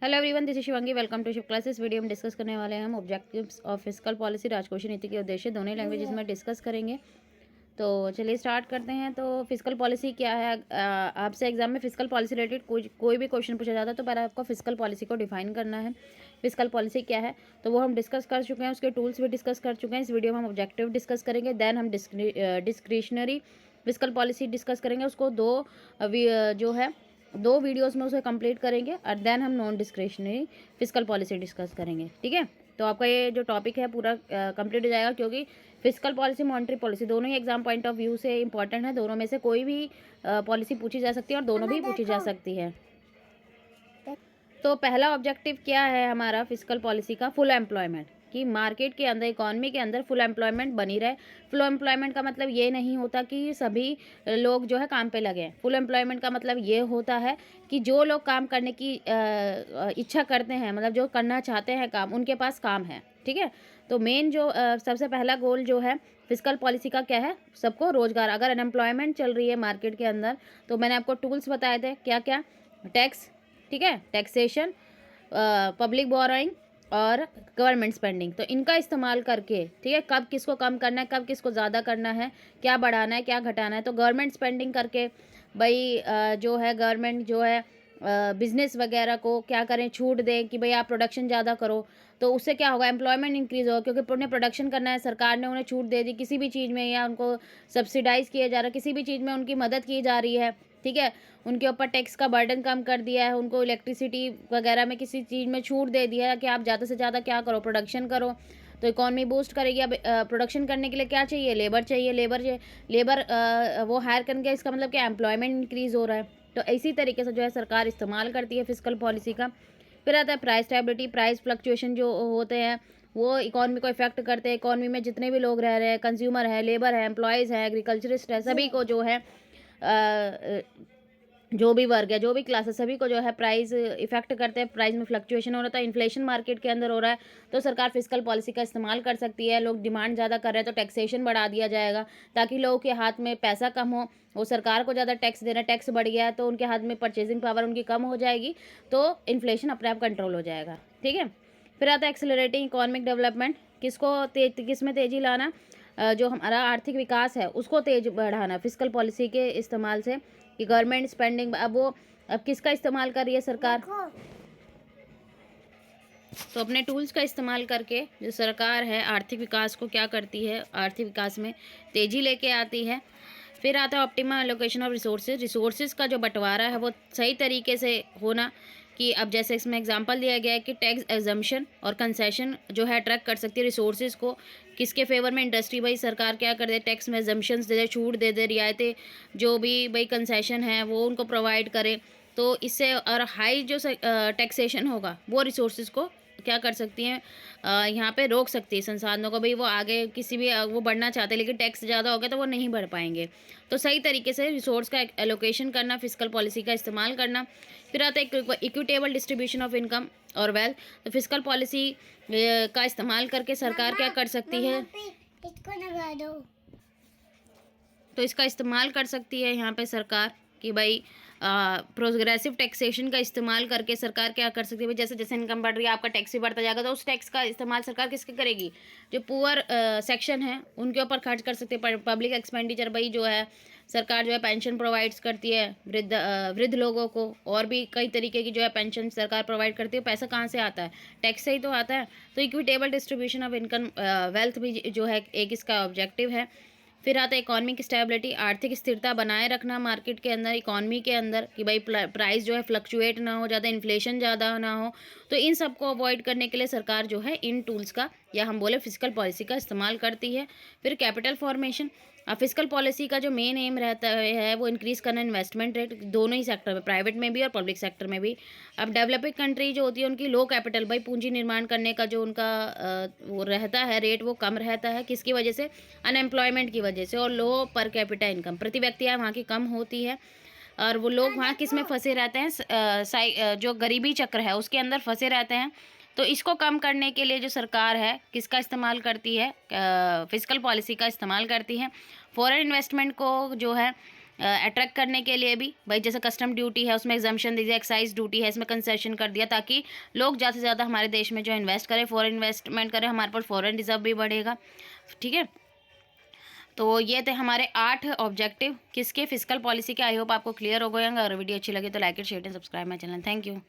Hello everyone, this is Shivangi. Welcome to Shiv classes. Video में discuss करने वाले हैं हम ऑब्जेक्टिव्स ऑफ फिस्कल पॉलिसी, राजकोषीय नीति के उद्देश्य दोनों ही लैंग्वेजेस में डिस्कस करेंगे। तो चलिए स्टार्ट करते हैं। तो फिस्कल पॉलिसी क्या है? आपसे एग्जाम में फिस्कल पॉलिसी रिलेटेड कोई भी क्वेश्चन पूछा जाता है तो पहले आपको फिस्कल पॉलिसी को डिफाइन करना है। फिस्कल पॉलिसी क्या है तो वो हम डिस्कस कर चुके हैं, उसके टूल्स भी डिस्कस कर चुके हैं। इस वीडियो में हम ऑब्जेक्टिव डिस्कस करेंगे, देन हम डिस्क्रिशनरी फिस्कल पॉलिसी डिस्कस करेंगे। उसको जो है दो वीडियोस में उसे कंप्लीट करेंगे और देन हम non discretionary fiscal policy discuss करेंगे। ठीक है, तो आपका ये जो टॉपिक है पूरा कंप्लीट हो जाएगा, क्योंकि फिस्कल पॉलिसी मॉनेटरी पॉलिसी दोनों ही एग्जाम पॉइंट ऑफ व्यू से इंपॉर्टेंट है। दोनों में से कोई भी पॉलिसी पूछी जा सकती है और दोनों भी पूछी जा सकती है। तो पहला ऑब्जेक्टिव क्या है हमारा फिस्कल पॉलिसी का? फुल एम्प्लॉयमेंट, कि मार्केट के अंदर, इकॉनमी के अंदर फुल एम्प्लॉयमेंट बनी रहे। फुल एम्प्लॉयमेंट का मतलब ये नहीं होता कि सभी लोग जो है काम पे लगे हैं। फुल एम्प्लॉयमेंट का मतलब ये होता है कि जो लोग काम करने की इच्छा करते हैं, मतलब जो करना चाहते हैं काम, उनके पास काम है। ठीक है, तो मेन जो सबसे पहला गोल जो है फिस्कल पॉलिसी का क्या है? सबको रोजगार। अगर अनएम्प्लॉयमेंट चल रही है मार्केट के अंदर तो मैंने आपको टूल्स बताए थे क्या क्या? टैक्स, ठीक है, टैक्सेशन, पब्लिक बोरोइंग और गवर्नमेंट स्पेंडिंग। तो इनका इस्तेमाल करके, ठीक है, कब किसको कम करना है, कब किसको ज़्यादा करना है, क्या बढ़ाना है, क्या घटाना है। तो गवर्नमेंट स्पेंडिंग करके भाई जो है गवर्नमेंट जो है बिजनेस वगैरह को क्या करें, छूट दें कि भाई आप प्रोडक्शन ज़्यादा करो। तो उससे क्या होगा? एम्प्लॉयमेंट इंक्रीज़ होगा, क्योंकि उन्हें प्रोडक्शन करना है, सरकार ने उन्हें छूट दे दी किसी भी चीज़ में, या उनको सब्सिडाइज़ किया जा रहा है, किसी भी चीज़ में उनकी मदद की जा रही है। ठीक है, उनके ऊपर टैक्स का बर्डन कम कर दिया है, उनको इलेक्ट्रिसिटी वगैरह में किसी चीज़ में छूट दे दिया है कि आप ज़्यादा से ज़्यादा क्या करो, प्रोडक्शन करो। तो इकॉनमी बूस्ट करेगी। अब प्रोडक्शन करने के लिए क्या चाहिए? लेबर चाहिए। लेबर वो हायर करने, इसका मतलब कि एम्प्लॉयमेंट इंक्रीज़ हो रहा है। तो इसी तरीके से जो है सरकार इस्तेमाल करती है फिस्कल पॉलिसी का। फिर आता है प्राइस स्टेबिलिटी। प्राइस फ्लक्चुएशन जो होते हैं वो इकॉनमी को इफेक्ट करते हैं। इकॉनमी में जितने भी लोग रह रहे हैं, कंज्यूमर है, लेबर है, एम्प्लॉयज़ है, एग्रीकल्चरिस्ट है, सभी को जो है जो भी वर्ग है, जो भी क्लासेस, सभी को जो है प्राइस इफेक्ट करते हैं। प्राइस में फ्लक्चुएशन हो रहा था, इन्फ्लेशन मार्केट के अंदर हो रहा है, तो सरकार फिस्कल पॉलिसी का इस्तेमाल कर सकती है। लोग डिमांड ज़्यादा कर रहे हैं तो टैक्सेशन बढ़ा दिया जाएगा, ताकि लोगों के हाथ में पैसा कम हो। वो सरकार को ज़्यादा टैक्स दे रहे हैं, टैक्स बढ़ गया है तो उनके हाथ में परचेजिंग पावर उनकी कम हो जाएगी, तो इन्फ्लेशन अपने आप कंट्रोल हो जाएगा। ठीक है, फिर आता है एक्सेलरेटिंग इकोनॉमिक डेवलपमेंट। किस में तेज़ी लाना? जो हमारा आर्थिक विकास है उसको तेज बढ़ाना फिस्कल पॉलिसी के इस्तेमाल से। कि गवर्नमेंट स्पेंडिंग अब किसका इस्तेमाल कर रही है सरकार? तो अपने टूल्स का इस्तेमाल करके जो सरकार है आर्थिक विकास को क्या करती है? आर्थिक विकास में तेज़ी लेके आती है। फिर आता है ऑप्टिमम एलोकेशन ऑफ रिसोर्सेज का जो बंटवारा है वो सही तरीके से होना। कि अब जैसे इसमें एग्जांपल दिया गया है कि टैक्स एग्जम्पशन और कंसेशन जो है अट्रैक्ट कर सकती है रिसोर्सेज को। किसके फेवर में? इंडस्ट्री। भाई सरकार क्या कर दे? टैक्स में एग्जम्पशंस दे दे, छूट दे दे, रियायतें, जो भी भाई कंसेशन है वो उनको प्रोवाइड करे। तो इससे और हाई जो टैक्सेशन होगा वो रिसोर्सेज को क्या कर सकती हैं? यहाँ पे रोक सकती है संसाधनों को। भाई वो आगे किसी भी वो बढ़ना चाहते हैं लेकिन टैक्स ज़्यादा हो गया तो वो नहीं बढ़ पाएंगे। तो सही तरीके से रिसोर्स का एलोकेशन करना, फिस्कल पॉलिसी का इस्तेमाल करना। फिर आता है इक्विटेबल डिस्ट्रीब्यूशन ऑफ इनकम और वेल्थ। तो फिस्कल पॉलिसी का इस्तेमाल करके सरकार क्या कर सकती है? इसको लगा दो। तो इसका इस्तेमाल कर सकती है यहाँ पे सरकार कि भाई प्रोग्रेसिव टैक्सेशन का इस्तेमाल करके सरकार क्या कर सकती है? भाई जैसे जैसे इनकम बढ़ रही है आपका टैक्स भी बढ़ता जाएगा, तो उस टैक्स का इस्तेमाल सरकार किसके करेगी? जो पुअर सेक्शन है उनके ऊपर खर्च कर सकती है। पब्लिक एक्सपेंडिचर, भाई जो है सरकार जो है पेंशन प्रोवाइड्स करती है वृद्ध लोगों को, और भी कई तरीके की जो है पेंशन सरकार प्रोवाइड करती है। पैसा कहाँ से आता है? टैक्स से ही तो आता है। तो equitable distribution of income wealth भी जो है एक इसका ऑब्जेक्टिव है। फिर आता है इकोनॉमिक स्टेबिलिटी, आर्थिक स्थिरता बनाए रखना मार्केट के अंदर, इकोनॉमी के अंदर, कि भाई प्राइस जो है फ्लक्चुएट ना हो, ज़्यादा इन्फ्लेशन ज़्यादा ना हो। तो इन सब को अवॉइड करने के लिए सरकार जो है इन टूल्स का, या हम बोले फिस्कल पॉलिसी का इस्तेमाल करती है। फिर कैपिटल फॉर्मेशन। फिस्कल पॉलिसी का जो मेन एम रहता है वो इंक्रीज़ करना इन्वेस्टमेंट रेट, दोनों ही सेक्टर में, प्राइवेट में भी और पब्लिक सेक्टर में भी। अब डेवलपिंग कंट्री जो होती है उनकी लो कैपिटल, भाई पूंजी निर्माण करने का जो उनका वो रहता है रेट, वो कम रहता है। किसकी वजह से? अनएम्प्लॉयमेंट की वजह से। और लो पर कैपिटा इनकम, प्रति व्यक्ति आय वहाँ की कम होती है। और वो लोग वहाँ किस में फंसे रहते हैं? जो गरीबी चक्र है उसके अंदर फंसे रहते हैं। तो इसको कम करने के लिए जो सरकार है किसका इस्तेमाल करती है? फिस्कल पॉलिसी का इस्तेमाल करती है। फॉरेन इन्वेस्टमेंट को जो है अट्रैक्ट करने के लिए भी भाई, जैसे कस्टम ड्यूटी है उसमें एग्जाम्पशन दीजिए, एक्साइज ड्यूटी है इसमें कंसेशन कर दिया, ताकि लोग ज़्यादा से ज़्यादा हमारे देश में जो इन्वेस्ट करें, फॉरेन इन्वेस्टमेंट करें, हमारे पास फॉरेन रिजर्व भी बढ़ेगा। ठीक है, तो ये थे हमारे 8 ऑब्जेक्टिव किसके, फिजिकल पॉलिसी के। आई होप आपको क्लियर हो गए होंगे। अगर वीडियो अच्छी लगी तो like and share and subscribe my channel. Thank you.